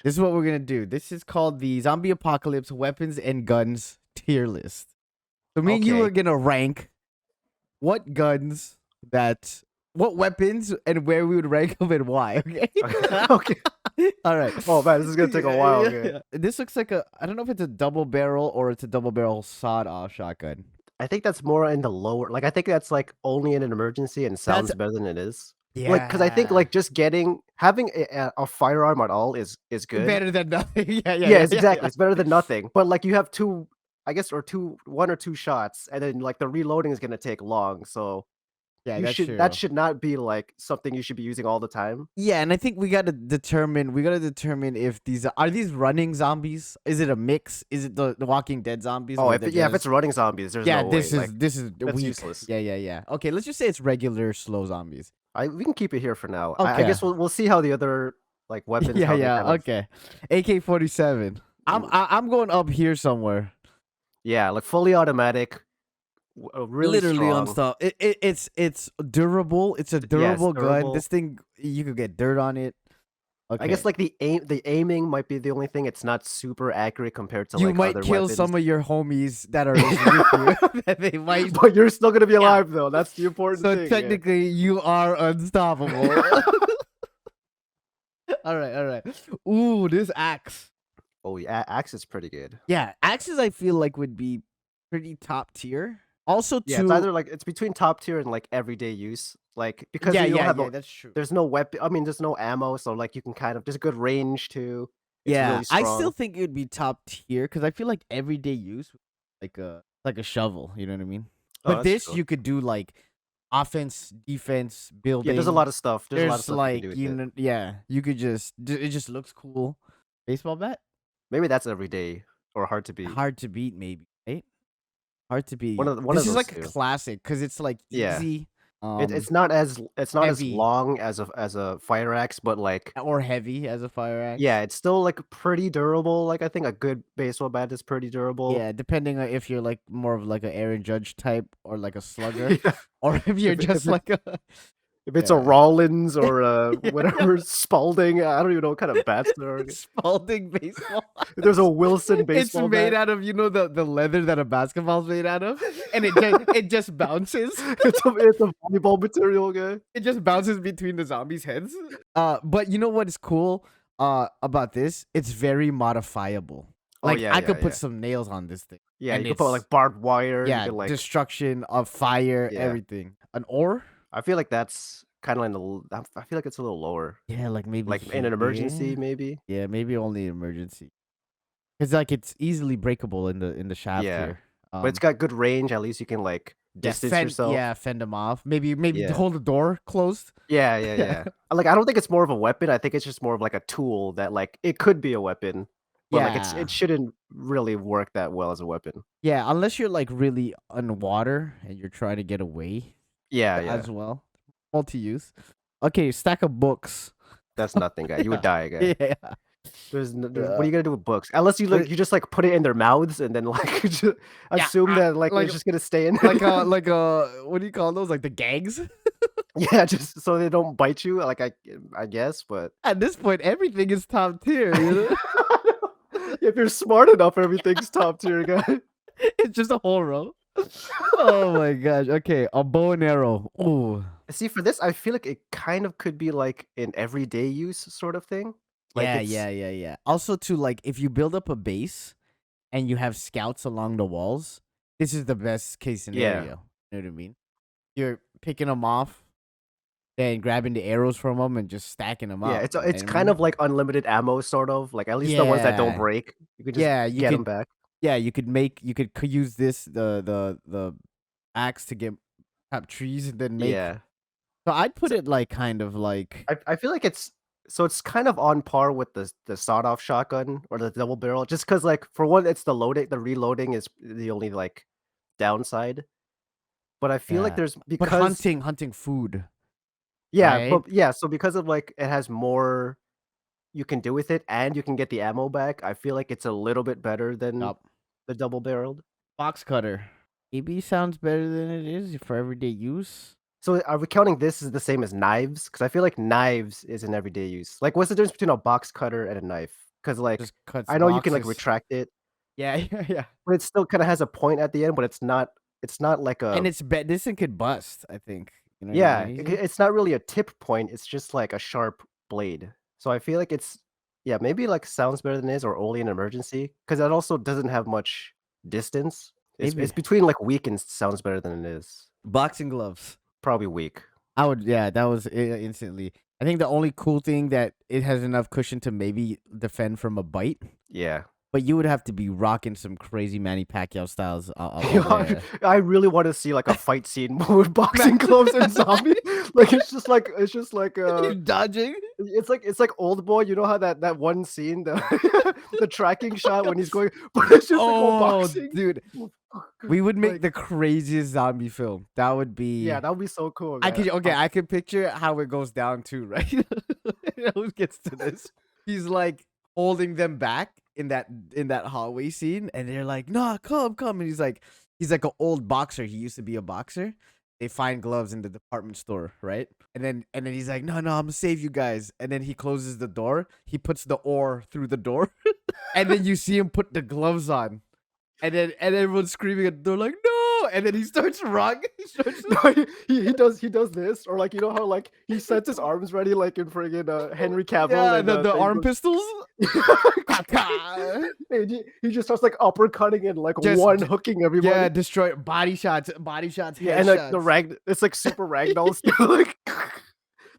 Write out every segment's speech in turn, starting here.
This is what we're gonna do. This is called the Zombie Apocalypse Weapons and Guns tier list. So me and you Okay. are gonna rank what guns that, what weapons, and where we would rank them and why. Okay. Okay. All right. Oh man, this is gonna take a while. Okay. Yeah. This looks like a. I don't know if it's a double barrel or it's a double barrel sawed-off shotgun. I think that's more in the lower. Like I think that's like only in an emergency and That's sounds better than it is. Like because I think yeah. like just having a firearm at all is good. Better than nothing. Yeah, yeah, Yeah, yeah, it's yeah, exactly. yeah. It's better than nothing. But like you have two, I guess, or two, one or two shots, and then like the reloading is gonna take long. So Yeah, that's that true. should not be like something you should be using all the time. Yeah, and I think we gotta determine if these are these running zombies. Is it a mix? Is it the Walking Dead zombies Oh, where they're if it's just running zombies, there's yeah, no way. Like this is that's weak. useless. Yeah, yeah, yeah. Okay, let's just say it's regular slow zombies. We can keep it here for now. I Okay. guess we'll see how the other like weapons Yeah, how they yeah. kind of Okay. AK-47. ooh, I'm going up here somewhere. yeah, like fully automatic, really Literally strong. unstoppable. It's durable. It's a Yeah, it's durable gun. durable. This thing you could get dirt on it. I guess Okay. like the aiming might be the only thing. It's not super accurate compared to You like might other kill weapons. some of your homies that are with you. That they might. But you're still gonna be Yeah. alive though. That's the important So thing. Yeah. technically, you are unstoppable. All right, all right. Ooh, this axe. Oh yeah, axe is pretty good. Yeah, axes. I feel like would be pretty top tier. Also, Yeah, it's too. either like it's between top tier and like everyday use. Like because Yeah, you don't yeah, have yeah. That's true. there's no weapon. I mean, there's no ammo, so like you can kind of there's good range too. It's Yeah, really I still strong. think it would be top tier because I feel like everyday use, like a shovel. You know what I mean? Oh, But that's this true. you could do like offense, defense, Yeah, there's a building. lot of stuff. There's a lot of There's stuff you can do like with it. yeah, you could just it just looks cool. Baseball bat, Maybe that's everyday or hard to beat. hard to beat, maybe, right? Hard to beat. One This of is those like a two. classic because it's like Yeah. easy, It's not as heavy long as a fire axe, but like or heavy as a fire yeah, axe. it's still like pretty durable. Like I think a good baseball bat is pretty durable. Yeah, depending on if you're like more of like an Aaron Judge type or like a slugger, Yeah. or if you're If just it like a if it's a yeah. Rollins or a Yeah. whatever Spalding, I don't even know what kind of bats there are. Spalding baseball. There's a Wilson It's baseball made bat. out of the leather that a basketball's made out of, and it just bounces. It's a volleyball material guy. It just bounces between the zombies' heads. But you know what is cool about this? It's very modifiable. Oh Like yeah, I yeah, could put yeah. some nails on this thing, Yeah, you and can put it's like barbed wire. You yeah, can like destruction of fire, yeah. everything. An ore? I feel like that's kind of in I feel like it's a little lower. Yeah, like maybe Like in an emergency, here. maybe. Yeah, maybe only emergency. Cause like it's easily breakable in the shaft Yeah, here. but it's got good range. At least you can like distance yourself. Fend them off. Maybe Yeah. hold the door closed. Yeah, yeah, yeah. Like, I don't think it's more of a weapon, I think it's just more of, like, a tool that, like it could be a weapon, but, like, Yeah. it shouldn't really work that well as a weapon. Yeah, unless you're like really underwater and you're trying to get away Yeah, yeah. as well. Multi-use. Okay, stack of books. That's nothing, guy. You would Yeah. die, guy. Yeah. There's what Uh, are you gonna do with books? Unless you, like but you just, like, put it in their mouths and then, like, ju yeah, assume that, like, like it's just gonna stay in like what do you call those? Like the gags? Yeah, just so they don't bite you, like, I guess, but At this point, everything is top tier, you know? if you're smart enough, everything's top tier, guy. It's just a whole row. Oh my gosh. Okay, a bow and arrow. Ooh. See, for this, I feel like it kind of could be like an everyday use sort of thing. Like Yeah, it's yeah, yeah, yeah. Also, to like, if you build up a base and you have scouts along the walls, this is the best case yeah. scenario. You know what I mean? You're picking them off, then grabbing the arrows from them and just stacking them Yeah, up. You know it's what I kind mean? of like unlimited ammo sort of, like at least the ones that don't Yeah, break, you can just yeah. get them back. You could use this the axe to get up trees and then make. Yeah. So I'd put So it like kind of like I feel like it's kind of on par with the sawed-off shotgun or the double barrel, just because like for one, it's the reloading is the only like downside. But I feel like yeah. there's But because hunting food, yeah, right? but yeah, so because of like it has more you can do with it and you can get the ammo back, I feel like it's a little bit better than Yup. the double barreled. Box cutter. Maybe sounds better than it is for everyday use. So are we counting this as the same as knives? Because I feel like knives is in everyday use. Like, what's the difference between a box cutter and a knife? Because like, Just cuts I know you can, like, boxes. retract it, Yeah, yeah, yeah. but it still kinda has a point at the end, but it's not like And a this thing could bust, I think. You know what I yeah, mean? Easy. it's not really a tip point, it's just like a sharp blade. So I feel like it's yeah, maybe, like, sounds better than it is or only in emergency, because that also doesn't have much distance. It's Maybe. between, like, weak and sounds better than it is. Boxing gloves. Probably weak. I would, yeah, that was instantly. I think the only cool thing that it has enough cushion to maybe defend from a bite, Yeah. but you would have to be rocking some crazy Manny Pacquiao styles You up know, there. I really wanna see, like, a fight scene with boxing Imagine gloves and zombie. Like, it's just like, you dodging. it's like Old Boy, you know how that one scene, the the tracking shot when he's going but it's just like all Oh, boxing. dude, we would make Like, the craziest zombie film. That would yeah, be. that would be so cool, I man. could okay. I could picture how it goes down too, right? It always gets to this. He's like holding them back in that hallway scene, and they're like, "Nah, come, come." And he's like an old boxer. He used to be a boxer. They find gloves in the department store, right? And then he's like, "No, no, I'm gonna save you guys." And then he closes the door. He puts the oar through the door, and then you see him put the gloves on. And everyone's screaming at the door like, "No!" And then he starts running. He starts. No, he does this, or like you know how like he sets his arms ready like in friggin' Henry Cavill Yeah, and the thing arm goes pistols. Kaka. and he just starts like uppercutting and like Just one hooking yeah, everybody. destroy body shots, Yeah, and like the headshots. rag, it's like super ragdoll still. Like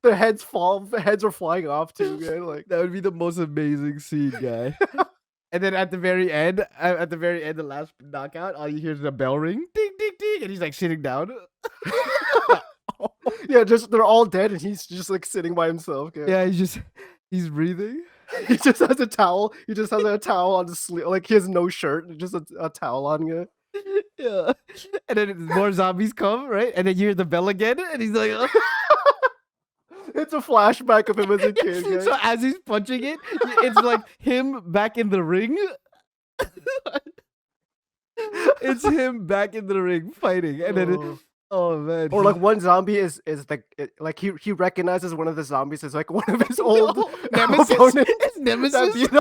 the heads are flying off too, man. Like That would be the most amazing scene, guy. And then at the very end, the last knockout, all you hear is a bell ring, ding, ding, ding, and he's like sitting down. yeah, just they're all dead and he's just like sitting by himself. Yeah. Yeah, he's breathing. He just has a towel. He just has a towel on his sleeve. Like he has no shirt, just a towel on. Yeah. Yeah, and then more zombies come, right? And then you hear the bell again, and he's like, "Oh." It's a flashback of him as a kid. Yeah. So as he's punching it, it's like him back in the ring. It's him back in the ring fighting, and then Oh. oh man, Or like one zombie is like he recognizes one of the zombies as like one of his old no, Nemesis, opponents it's that Nemesis, beat him.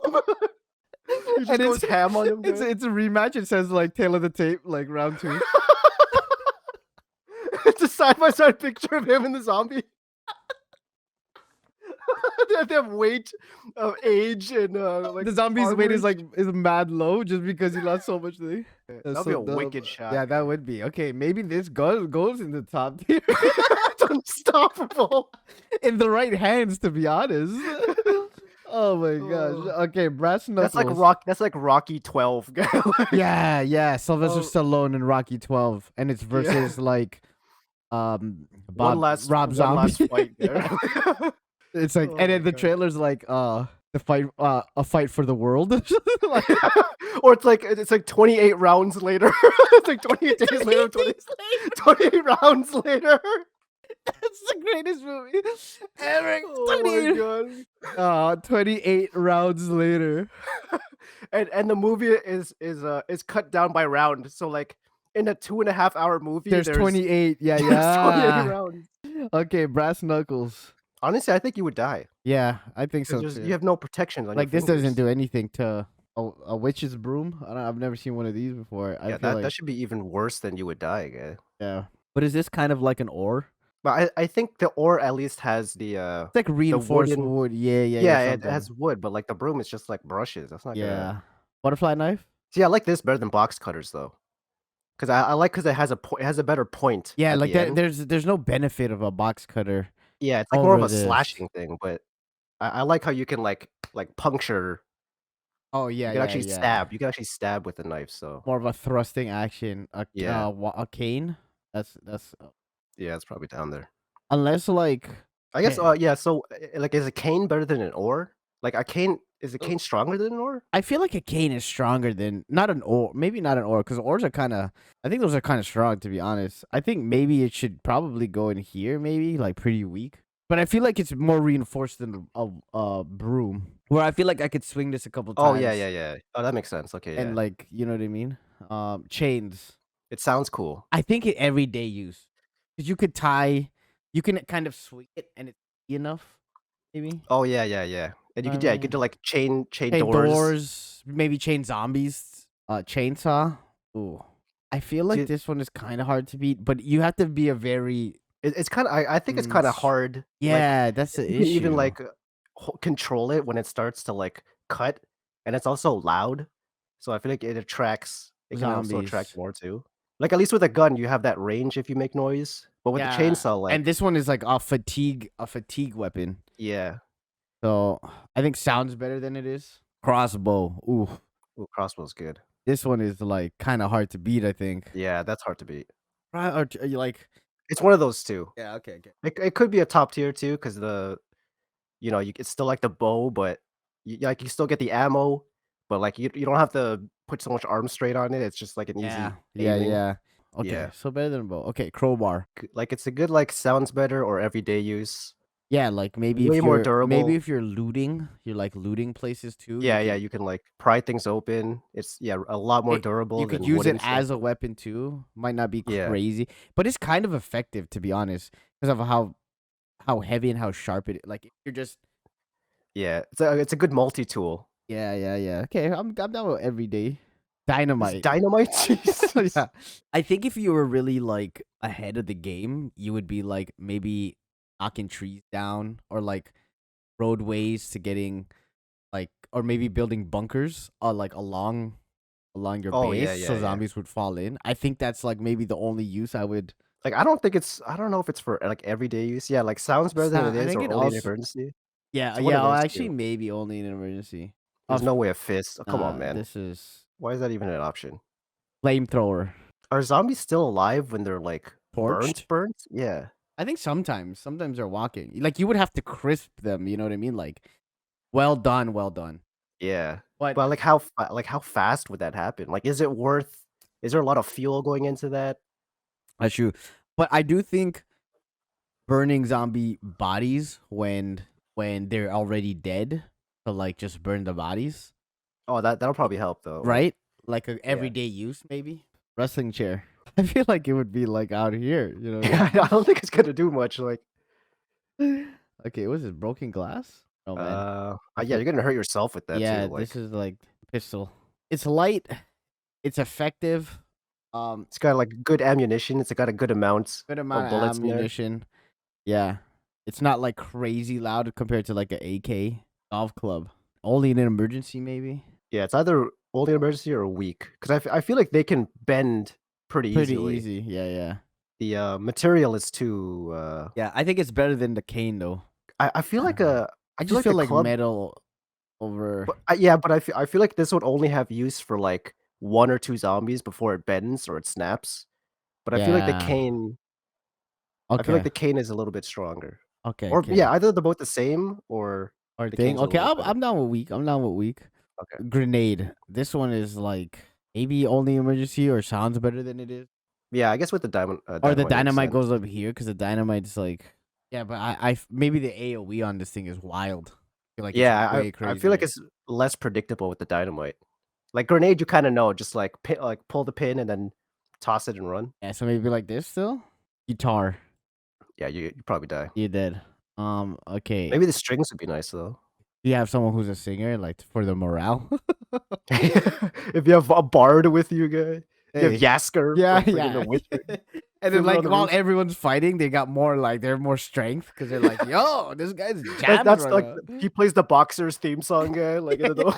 He just and goes ham on him. Dude. it's a rematch. It says like tail of the tape, like round 2. It's a side by side picture of him and the zombie. They have weight of age and like The zombie's weight armor. is mad low just because he lost so much thing. That's That'd be so a dumb. wicked shot. Yeah, that would be okay. Maybe this goes in the top tier It's unstoppable. in the right hands, to be honest. Oh my gosh. Oh. Okay, brass That's like knuckles. That's like Rocky 12. Guy. Yeah, yeah. Sylvester Oh, Stallone in Rocky 12, and it's yeah. versus like Rob One Zombie. last fight there. Yeah. It's like, Oh and my then the god. trailer's like the fight a fight for the world. Like, Or it's like 28 rounds later. It's like 28 days later, 28 rounds later. that's the greatest movie ever. Oh my 28, god. 28 rounds later. And the movie is cut down by round. So like in a 2.5 hour movie, There's there's 28. Yeah, there's 28 yeah. rounds. Okay, brass knuckles. Honestly, I think you would die Yeah, I think so because you too. have no protections on your Like this doesn't fingers. do anything to a witch's broom. I've never seen one of these before. I Yeah, feel that like should be even worse than you would die, guy. yeah. But is this kind of like an ore? But I think the ore at least has It's like the reinforced wooden wood. Yeah, yeah, yeah, yeah, it something. has wood, but like the broom is just like brushes. That's not gonna Yeah. Butterfly knife? see. I like this better than box cutters though, because I like because it has a better point Yeah, at like the that. end. There's no benefit of a box cutter Yeah, it's like more of over a this. slashing thing, but I like how you can like puncture. Oh You yeah, can yeah, actually yeah. stab. You can actually stab with a knife. So More of a thrusting action. yeah, A cane. That's yeah, it's probably down there. unless like I guess. okay. Yeah. So like, is a cane better than an ore? Like a cane is a cane stronger than an ore? I feel like a cane is stronger than not an ore. Maybe not an ore because ores are kind of. I think those are kind of strong to be honest. I think maybe it should probably go in here. Maybe like pretty weak. But I feel like it's more reinforced than a broom. Where I feel like I could swing this a couple Oh yeah, times yeah, yeah. Oh, that makes sense. Okay, and yeah. like you know what I mean. Chains. It sounds cool. I think it everyday use. 'Cause you could tie you can kind of swing it and it's enough, maybe? Oh, yeah, yeah, yeah. And Know what I you could mean? do, like, chain Chain doors. doors, maybe chain zombies, chainsaw. Ooh. I feel like See, this one is kinda hard to beat, but you have to be a very it's kinda I think it's kinda s hard, like, yeah, that's if the you can even, issue. like, control it when it starts to, like, cut, and it's also loud, so I feel like it can also attract Zombies. more too. Like, at least with a gun, you have that range if you make noise, but with the Yeah, chainsaw, and like this one is like a fatigue weapon. yeah. So, I think sounds better than it is. Crossbow, ooh, Ooh, crossbow's good. this one is, like, kinda hard to beat, I think. Yeah, that's hard to beat. Or t you like It's one of those 2. yeah, okay, okay. It could be a top tier too, because it's still like the bow, but you still get the ammo, but, like, you don't have to put so much arm straight on it, it's just, like, an Yeah, easy yeah, aiming. yeah. Okay, Yeah. so better than a bow. Okay, crowbar. Like, it's a good, like, sounds better or everyday use. Yeah, like, Way more maybe durable. if you're, like, looting places too, you Yeah, yeah, could you can, like, pry things open. It's yeah, a lot more you durable could than use it wooden stuff. as a weapon too. Might not be Yeah, crazy, but it's kind of effective, to be honest, because of how heavy and how sharp it like, if you're just yeah. It's a good multi-tool. yeah, yeah, yeah. Okay, I'm down with everyday. Is Dynamite. dynamite? Jesus. Yeah. I think if you were really, like, ahead of the game, you would be, like, maybe knocking trees down or, like, roadways to getting, like or maybe building bunkers, like, along your Oh, base yeah, so yeah, yeah. zombies would fall in. I think that's, like, maybe the only use I would Like, I don't know if it's for, like, everyday use. Yeah, like, sounds better it's than it not I is think or it only in also emergency. yeah, It's one of yeah, well, those actually, 2. maybe only in an emergency. There's Of no way a fist. Oh, come on, man. this is Why is that even an option? flamethrower. Are zombies still alive when they're, like, Torched? burnt? Yeah. I think sometimes they're walking. Like, you would have to crisp them, you know what I mean? Like, well done, well done. Yeah. But But, like, how fast would that happen? Like, is there a lot of fuel going into that? that's true. But I do think burning zombie bodies when they're already dead, to like just burn the bodies, Oh, that'll probably help though, like right? Like a yeah. everyday use, maybe. Wrestling chair. I feel like it would be like out here. You know what I Yeah, I don't think it's gonna do much, like, mean? Okay, was it broken glass? Oh man, I yeah, feel you're gonna hurt yourself with that too, yeah. like, This is like pistol. It's light. It's effective. it's got, like, good ammunition, it's got a good amount Good of amount of bullets in there. ammunition. Yeah. It's not, like, crazy loud compared to, like, a AK golf club. Only in an emergency, maybe? Yeah, it's either only emergency or weak, 'cause I feel like they can bend pretty Pretty easily. easy. Yeah, yeah. The, material is Yeah, I think it's better than the cane, though. I feel like I just a feel like club. metal over But yeah, but I feel like this would only have use for, like, 1 or 2 zombies before it bends or it snaps, but yeah. I feel like Okay. the cane is a little bit stronger. Okay, Or yeah, okay. either they're both the same or Or the thing. cane's a Okay, little bit I'm better. I'm down with weak. I'm down with weak. Okay. Grenade. This one is, like, maybe only emergency or sounds better than it is. Yeah, I guess with the Or the dynamite makes dynamite sense. goes up here because the dynamite's, like yeah, but maybe the AoE on this thing is wild. I feel like it's Yeah, way I feel like crazier. it's less predictable with the dynamite. Like, grenade, you kinda know, just, like, pull the pin and then toss it and run. Yeah, so maybe like this still? Guitar. Yeah, you probably die. You did. Okay. Maybe the strings would be nice, though. You have someone who's a singer, like, for the morale? If you have a bard with you, guy. You have Hey. Yasker Yeah, from friggin' The yeah. Witcher. And then, Fiddler on like, the while Roof. everyone's fighting, they got more, like they're more strength because 'cause they're like, "Yo, this guy's jamming That's right like now." he plays the boxer's theme song, guy, like, I don't know.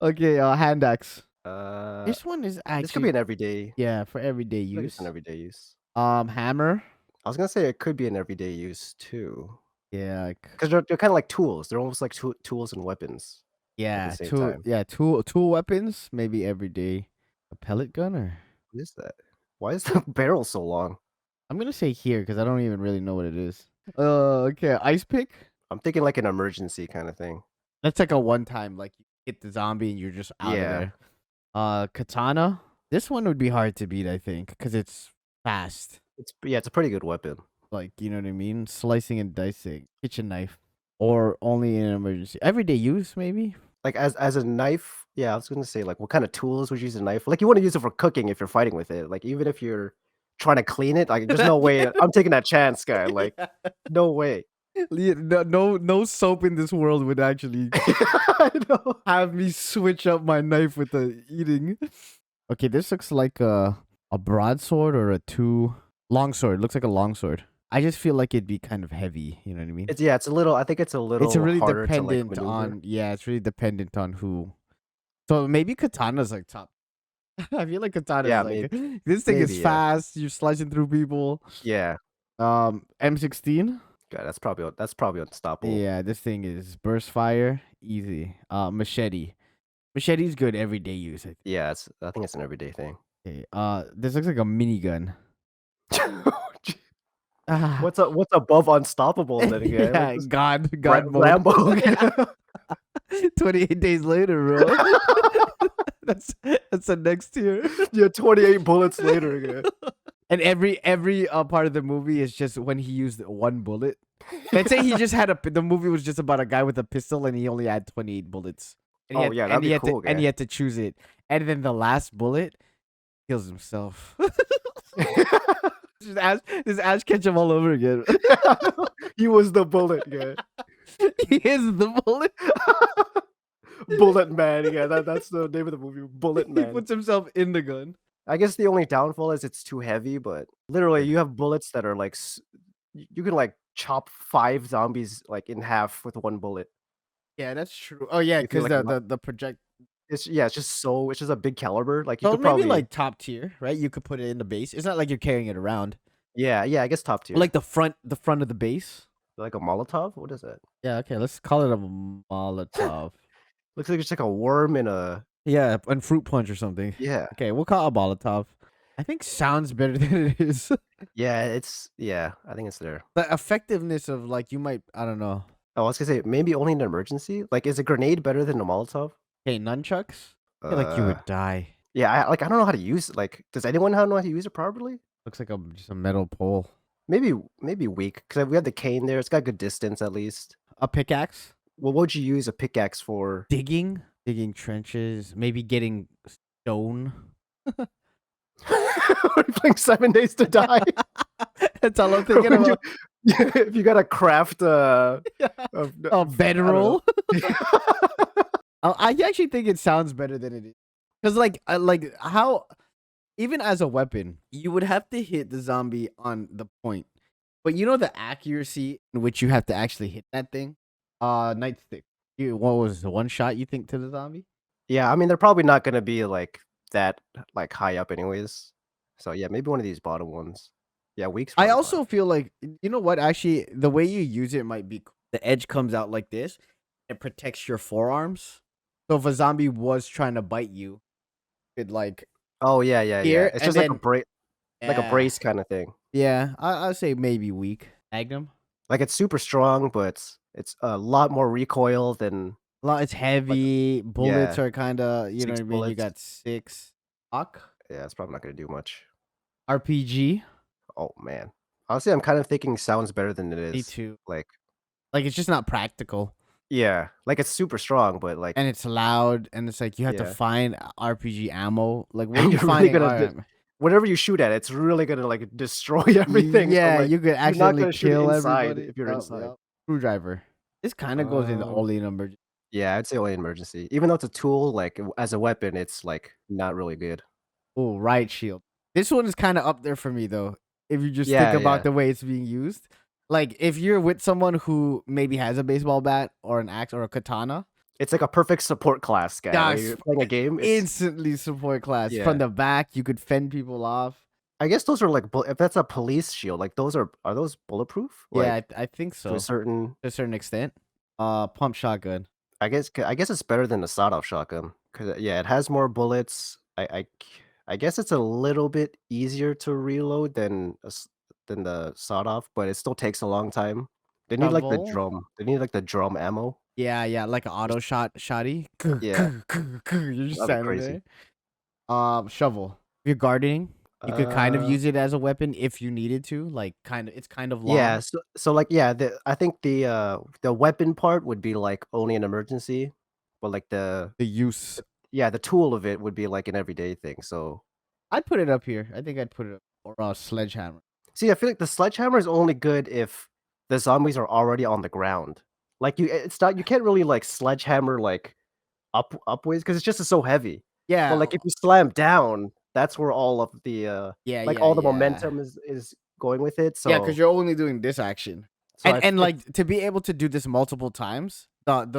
Okay, hand axe. Uh, This one is this could be actually an everyday yeah, for everyday I feel like it's an use. everyday use. Hammer. I was gonna say it could be an everyday use too, Yeah, because they're kinda like tools. They're almost like tools and weapons at the same time. tool weapons, maybe every day. A pellet gun or What is that? Why is the barrel so long? I'm gonna say here because I don't even really know what it is. Okay, ice pick. I'm thinking like an emergency kinda thing. That's like a one time, like you hit the zombie and you're just out of Yeah. there. Katana. This one would be hard to beat, I think, because it's fast. It's a pretty good weapon. Like you know what I mean, slicing and dicing. Kitchen knife, or only in an emergency. Everyday use, maybe. Like, as a knife, yeah, I was gonna say, like, what kinda tools would you use a knife? Like, you wanna use it for cooking if you're fighting with it, like, even if you're trying to clean it. Like, there's no way I'm taking that chance, guy. Like, Yeah. no way. No soap in this world would actually I know. have me switch up my knife with the eating. Okay, this looks like a broadsword or a two longsword. Looks like a longsword. I just feel like it'd be kind of heavy. You know what I mean? It's yeah, it's a little. I think it's a It's little really harder to like dependent maneuver. on it's really dependent on who. So maybe katana's like top. I feel like katana is Yeah, like maybe, this thing is maybe, yeah, fast. You're slicing through people. yeah. M16. God, that's probably unstoppable. Yeah, this thing is burst fire, easy. Machete. Machete's good everyday use, I think. Yeah, I think it's an everyday thing. Okay. This looks like a minigun. Ah, What's above unstoppable then again? Like yeah, this God mode. Rambo. Yeah. 28 days later, bro. that's that's the next tier. Yeah, 28 bullets later again. And every part of the movie is just when he used one bullet. Let's say he just had the movie was just about a guy with a pistol and he only had 28 bullets. And he Oh had yeah, and that'd he be had to cool, and guy. he had to choose it. And then the last bullet kills himself. Just Ash Ketchum all over again. He was the bullet guy. He is the bullet. Bullet Man. Yeah, that's the name of the movie. Bullet He Man. puts himself in the gun. I guess the only downfall is it's too heavy, but literally you have bullets that are like you can like chop 5 zombies like in half with one bullet. Yeah, that's true. Oh yeah, If you because like the project. it's it's just a big caliber. Like you So could maybe probably like top tier, right? You could put it in the base. It's not like you're carrying it around. yeah, I guess top tier. Like the front of the base. Like a Molotov? What is that? Yeah, okay, let's call it a Molotov. Looks like it's like a worm in a Yeah, and fruit punch or something. yeah. Okay, we'll call it a Molotov. I think sounds better than it is. Yeah, I think it's there. The effectiveness of like you might I don't know. Oh, I was gonna say maybe only in an emergency. Like, is a grenade better than a Molotov? Okay, nunchucks. I feel like you Uh, would die. yeah, I don't know how to use it. Like, does anyone know how to use it properly? Looks like just a metal pole. Maybe weak because we have the cane there. It's got good distance at least. A pickaxe. Well, what would you use a pickaxe for? Digging trenches. Maybe getting stone. Are you playing 7 Days to Die? That's all I'm Or thinking would you, about. if you gotta craft Yeah. a, A I don't know. bedroll. I actually think it sounds better than it is. Cause like how even as a weapon, you would have to hit the zombie on the point. But you know the accuracy in which you have to actually hit that thing? Nightstick. What was the one shot you think to the zombie? Yeah, I mean they're probably not gonna be like that like high up anyways. So yeah, maybe one of these bottom ones. Yeah, weak's I probably fine. also feel like you know what? Actually, the way you use it might be cool. The edge comes out like this. It protects your forearms. So if a zombie was trying to bite you, it like Oh yeah. here It's and just like then like a yeah, brace kind of thing. yeah. I'd say maybe weak. Magnum. Like it's super strong, but it's a lot more recoil than It's like heavy. Bullets yeah, are kind of you know what six I mean. You bullets. got six. Fuck. Yeah, it's probably not gonna do much. RPG. Oh man. Honestly, I'm kind of thinking sounds better than it Me is. too. Like Like it's just not practical. yeah, like it's super strong, but like And it's loud, and it's like you have to yeah, find RPG ammo. Like, what are and you you're really finding? gonna All right, whatever you shoot at, it's really gonna like destroy everything. So yeah, like you could you're not accidentally gonna shoot it kill inside everybody. if you're Yep, inside. yep. Screwdriver. This kind of goes in Um, only in emergency. yeah, I'd say only emergency. Even though it's a tool, like as a weapon, it's like not really good. Oh, right shield. This one is kind of up there for me though. If you just think about Yeah. the way it's being used, like if you're with someone who maybe has a baseball bat or an axe or a katana, It's like a perfect support class guy. Like gosh, you're playing a game, it's instantly support class from yeah. the back. You could fend people off. I guess those are like if that's a police shield, like those are those bulletproof? Yeah, Like I think to a so certain to a certain extent. Pump shotgun. I guess it's better than the sawed-off shotgun because yeah, it has more bullets. I guess it's a little bit easier to reload than the sawed-off, but it still takes a long time. They need like the Shovel. drum. They need like the drum ammo. Yeah, like an auto shotty. Yeah, You're just that'd be standing crazy. there. Shovel. If you're gardening, you could kind of Uh, use it as a weapon if you needed to. Like, it's kind of yeah, long. so like yeah, I think the weapon part would be like only an emergency, but like The use. yeah, the tool of it would be like an everyday thing. So I'd put it up here. I think I'd put it up. or a sledgehammer. See, I feel like the sledgehammer is only good if the zombies are already on the ground. Like, it's not you can't really, like, sledgehammer, like, upwards because it's just so heavy. But, Yeah, like, if you slam down, that's where all of the, yeah, like, yeah, all the yeah. momentum is going with it, Yeah, because you're only doing this action. so I f And, like, to be able to do this multiple times, it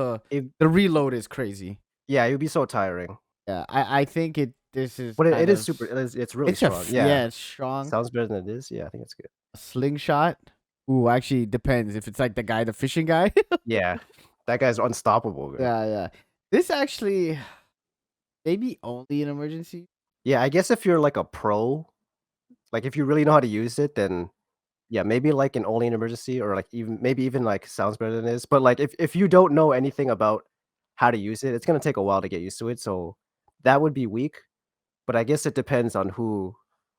the reload is crazy. yeah, it would be so tiring. Yeah, I think this is But kind it is of super it's really strong, yeah. yeah, it's strong. Sounds better than it is, yeah, I think it's good. A slingshot? Ooh, actually depends if it's like the fishing guy. Yeah. That guy's unstoppable, man. Yeah, yeah. This actually maybe only an emergency. Yeah, I guess if you're, like, a pro, like, if you really know how to use it, then yeah, maybe, like, an only an emergency or, like, even, like, sounds better than this, but, like, if you don't know anything about how to use it, it's gonna take a while to get used to it, so that would be weak, but I guess it depends on who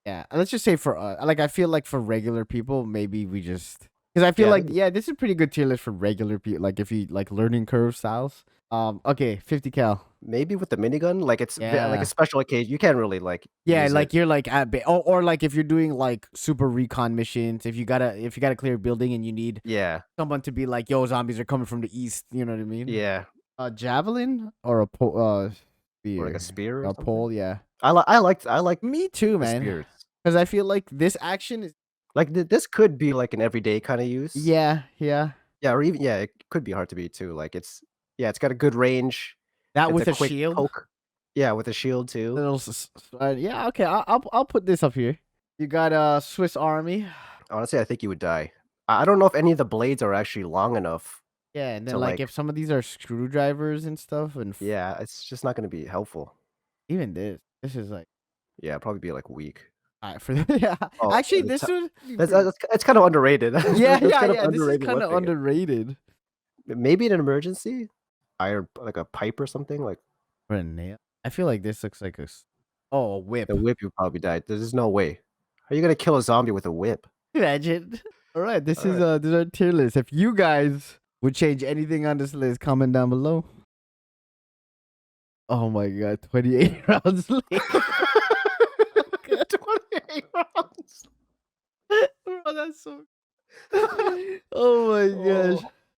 Yeah, let's just say for like I feel like for regular people, maybe we just because I feel yeah, I like think yeah, this is a pretty good tier list for regular people. Like if you like learning curve styles. Okay, 50 cal. maybe with the minigun, like, like, a Yeah, special occasion, you can't really, like, yeah, use it. like you're like at or like if you're doing like super recon missions, if you gotta clear a building and you need Yeah, someone to be like, yo, zombies are coming from the east. You know what I mean? yeah, A javelin or a or, like, a spear, spear or a something. pole. Yeah, I like me too, the man. spears. Because I feel like this action is Like, this could be, like, an everyday kinda use. yeah, yeah. Yeah, or even yeah, it could be hard to beat too, like, yeah, it's got a good range, That it's a with a quick shield. poke. Yeah, with a shield too. Little yeah, okay, I'll put this up here. You got a Swiss Army. Honestly, I think you would die. I don't know if any of the blades are actually long enough Yeah, and then, to, like, like if some of these are screwdrivers and stuff and f yeah, it's just not gonna be helpful. even this is, like Yeah, probably be, like, weak. alright for the yeah. Oh, Actually, the this ti would be that's pretty it's kind of underrated. yeah, That's yeah, kind of yeah, this is underrated kinda weapon. underrated. Maybe in an emergency? Iron like a pipe or something, like, For a nail? I feel like this looks like oh, a the whip. whip, you probably die. There's no way. How are you gonna kill a zombie with a whip? Imagine. Alright, Alright. this is our tier list. If you guys would change anything on this list, comment down below. Oh my god, 28 rounds later. 28 rounds. Bro, that's so oh my gosh. Oh.